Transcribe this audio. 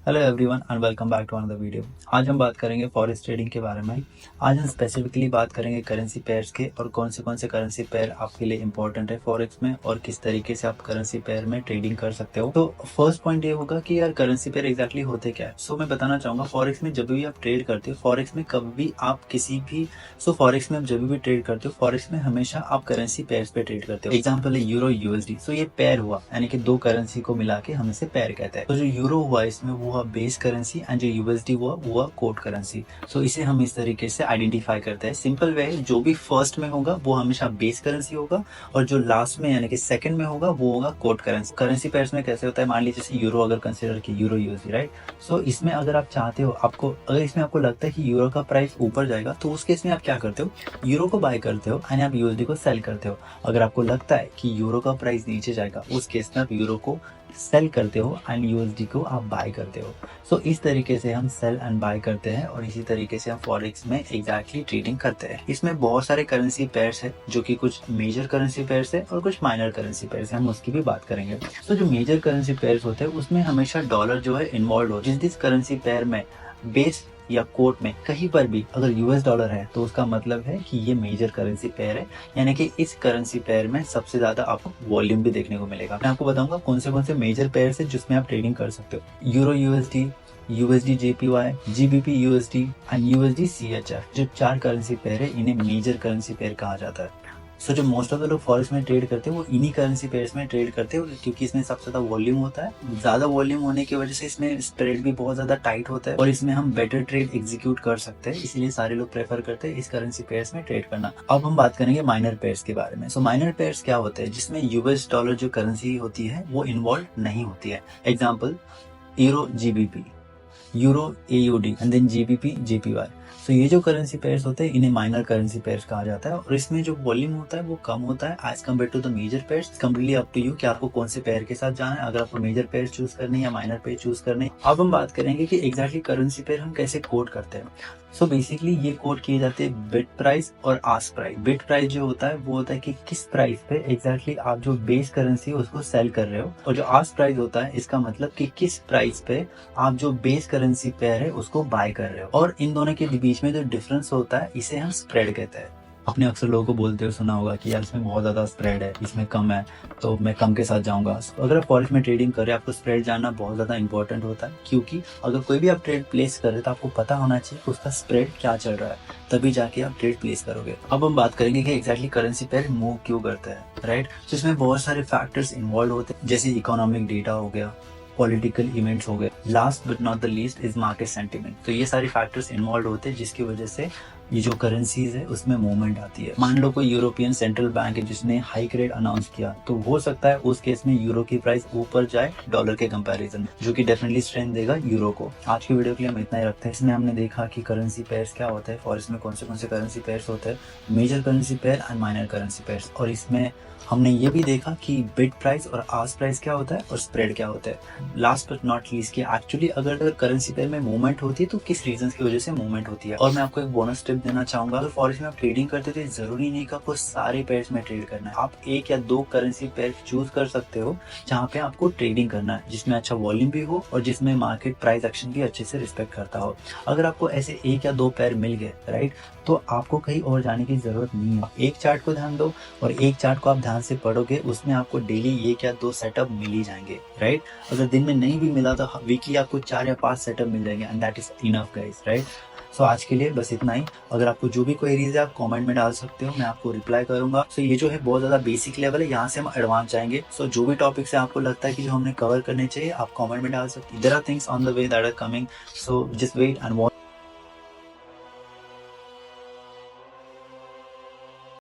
Hello everyone and welcome back to another video. आज हम बात करेंगे फॉरेक्स ट्रेडिंग के बारे में। आज हम स्पेसिफिकली बात करेंगे करेंसी पेयर्स के और कौन से करेंसी पेयर आपके लिए इंपॉर्टेंट है फॉरेक्स में और किस तरीके से आप करेंसी पेयर में ट्रेडिंग कर सकते हो। तो फर्स्ट पॉइंट ये होगा कि यार करेंसी पेयर एग्जैक्टली होते क्या है। सो मैं बताना चाहूंगा फॉरेक्स में जब भी आप ट्रेड करते हो, फॉरेक्स में कभी भी आप किसी भी फॉरेक्स में आप जब भी ट्रेड करते हो, फॉरेक्स में हमेशा आप करेंसी पेयर्स पे ट्रेड करते हो। एग्जाम्पल है यूरो यूएसडी। सो ये पेयर हुआ, यानी कि दो करेंसी को मिला के हम इसे पेयर कहते हैं। तो जो यूरो हुआ इसमें वो हुआ बेस करेंसी एंड जो यूएसडी हुआ कोड करेंसी। सो इसे हम इस तरीके से आइडेंटिफाई करते हैं। सिंपल वे है, जो भी फर्स्ट में होगा वो हमेशा बेस करेंसी होगा और जो लास्ट में यानी कि सेकंड में होगा वो होगा कोड करेंसी। करेंसी पेयर्स में कैसे होता है, मान लीजिए जैसे यूरो अगर कंसीडर की यूरो यूएसडी, राइट। सो इसमें अगर आप चाहते हो, अगर इसमें आपको लगता है कि यूरो का प्राइस ऊपर जाएगा तो उस केस में आप क्या करते हो, यूरो को बाय करते हो एंड आप यूएसडी को सेल करते हो। अगर आपको लगता है कि यूरो का प्राइस नीचे जाएगा उस केस में आप यूरो को सेल करते हो एंड यूएसडी को आप बाय करते हो। सो इस तरीके से हम सेल एंड बाय करते हैं और इसी तरीके से हम फॉरेक्स में एग्जैक्टली ट्रेडिंग करते हैं। इसमें बहुत सारे करेंसी पेयर्स है, जो कि कुछ मेजर करेंसी पेयर्स है और कुछ माइनर करेंसी पेयर्स है, हम उसकी भी बात करेंगे। तो जो मेजर करेंसी पेयर्स होते हैं उसमें हमेशा डॉलर जो है इन्वॉल्व हो। जिस करेंसी पेयर में बेस या कोट में कहीं पर भी अगर यूएस डॉलर है तो उसका मतलब है कि ये मेजर करेंसी पेयर है, यानी कि इस करेंसी पेयर में सबसे ज्यादा आपको वॉल्यूम भी देखने को मिलेगा। मैं आपको बताऊंगा कौन से मेजर पेयर है जिसमें आप ट्रेडिंग कर सकते हो। Euro USD, USD JPY, GBP USD and USD CHF. जो चार करेंसी पेयर है इन्हें मेजर करेंसी पेयर कहा जाता है। सो जो मोस्ट ऑफ द लोग फॉरेक्स में ट्रेड करते हैं वो इन्हीं करेंसी पेयर्स में ट्रेड करते हैं, क्योंकि इसमें सबसे ज्यादा वॉल्यूम होता है। ज्यादा वॉल्यूम होने की वजह से इसमें स्प्रेड भी बहुत ज्यादा टाइट होता है और इसमें हम बेटर ट्रेड एग्जीक्यूट कर सकते हैं, इसलिए सारे लोग प्रेफर करते हैं इस करेंसी पेयर्स में ट्रेड करना। अब हम बात करेंगे माइनर पेयर्स के बारे में। सो माइनर पेयर्स क्या होते हैं, जिसमें यूएस डॉलर जो करेंसी होती है वो इन्वॉल्व नहीं होती है। Example euro GBP, euro AUD and then GBP JPY. So ये जो करेंसी पेयर्स होते हैं इन्हें माइनर करेंसी पेयर्स कहा जाता है और इसमें जो वॉल्यूम होता है वो कम होता है as compare to the major pairs. Completely up to you कि आपको कौन से पेयर के साथ जाना है, अगर आपको मेजर पेयर चूज करनी है या माइनर पेयर चूज करनी है। अब हम बात करेंगे कि एग्जैक्टली करेंसी पेयर हम कैसे कोड करते हैं। सो बेसिकली ये कोड किए जाते हैं बिड प्राइस और आस्क प्राइस। बिड प्राइस जो होता है वो होता है कि किस प्राइस पे एग्जैक्टली आप जो बेस करेंसी है उसको सेल कर रहे हो, और जो आस्क प्राइस होता है इसका मतलब कि किस प्राइस पे आप जो बेस करेंसी पेयर है उसको बाय कर रहे हो। और इन दोनों के बीच में जो डिफरेंस होता है इसे हम स्प्रेड कहते हैं। आपने अक्सर लोगों को बोलते हुए सुना होगा कि यार इसमें बहुत ज्यादा स्प्रेड है, इसमें कम है तो मैं कम के साथ जाऊंगा। अगर आप फॉरेक्स में ट्रेडिंग कर रहे हैं आपको स्प्रेड जानना बहुत ज्यादा इंपॉर्टेंट होता है, क्योंकि अगर कोई भी आप ट्रेड प्लेस कर रहे तो आपको पता होना चाहिए कि उसका स्प्रेड क्या चल रहा है, तभी जाके आप ट्रेड प्लेस करोगे। अब हम बात करेंगे कि एग्जैक्टली करेंसी पेयर मूव क्यों करता है, राइट। तो इसमें बहुत सारे फैक्टर्स इन्वॉल्व होते हैं, जैसे इकोनॉमिक डेटा हो गया, पॉलिटिकल इवेंट्स हो गए, last but not the least is market sentiment. तो ये सारे फैक्टर्स इन्वॉल्व होते हैं जिसकी वजह से ये जो करेंसीज है उसमें मूवमेंट आती है। मान लो कोई यूरोपियन सेंट्रल बैंक है जिसने हाइक रेट अनाउंस किया, तो हो सकता है उस केस में यूरो की प्राइस ऊपर जाए डॉलर के कंपैरिजन, जो कि डेफिनेटली स्ट्रेंथ देगा यूरो को। आज की वीडियो के लिए हम इतना ही रखते हैं। इसमें हमने देखा कि करेंसी पेयर्स क्या होता है, फॉरेक्स में कौन से करेंसी पेयर्स होते हैं, major currency pair and minor currency pairs. और इसमें हमने ये भी देखा कि बिड प्राइस और आस्क प्राइस क्या होता है और स्प्रेड क्या होता है। लास्ट बट नॉट लीस्ट कि एक्चुअली अगर करेंसी पेयर में मूवमेंट होती है तो किस रीजन की वजह से मूवमेंट होती है। और मैं आपको एक बोनस टिप देना चाहूंगा, अगर फॉरेक्स में आप ट्रेडिंग करते थे जरूरी नहीं कि आपको सारे पेयर्स में ट्रेड करना है। आप एक या दो करेंसी पेयर चूज कर सकते हो जहाँ पे आपको ट्रेडिंग करना है, जिसमें अच्छा वॉल्यूम भी हो और जिसमें मार्केट प्राइस एक्शन भी अच्छे से रिस्पेक्ट करता हो। अगर आपको ऐसे एक या दो पेयर मिल गए, राइट, तो आपको कहीं और जाने की जरूरत नहीं है। एक चार्ट को ध्यान दो और एक चार्ट को आप ध्यान से पढ़ोगे, उसमें आपको डेली एक या दो सेटअप मिल ही जाएंगे, राइट। अगर दिन में नहीं भी मिला तो वीकली आपको 4 या 5 सेटअप मिल जाएंगे and that is enough guys, right. So आज के लिए बस इतना ही। अगर आपको जो भी क्वेरीज है आप कमेंट में डाल सकते हो, मैं आपको रिप्लाई करूंगा। सो ये जो है बहुत ज्यादा बेसिक लेवल है, यहाँ से हम एडवांस जाएंगे। सो जो भी टॉपिक से आपको लगता है कि जो हमने कवर करने चाहिए आप कमेंट में डाल सकते हो। There are things on the way that are coming, so just wait and watch.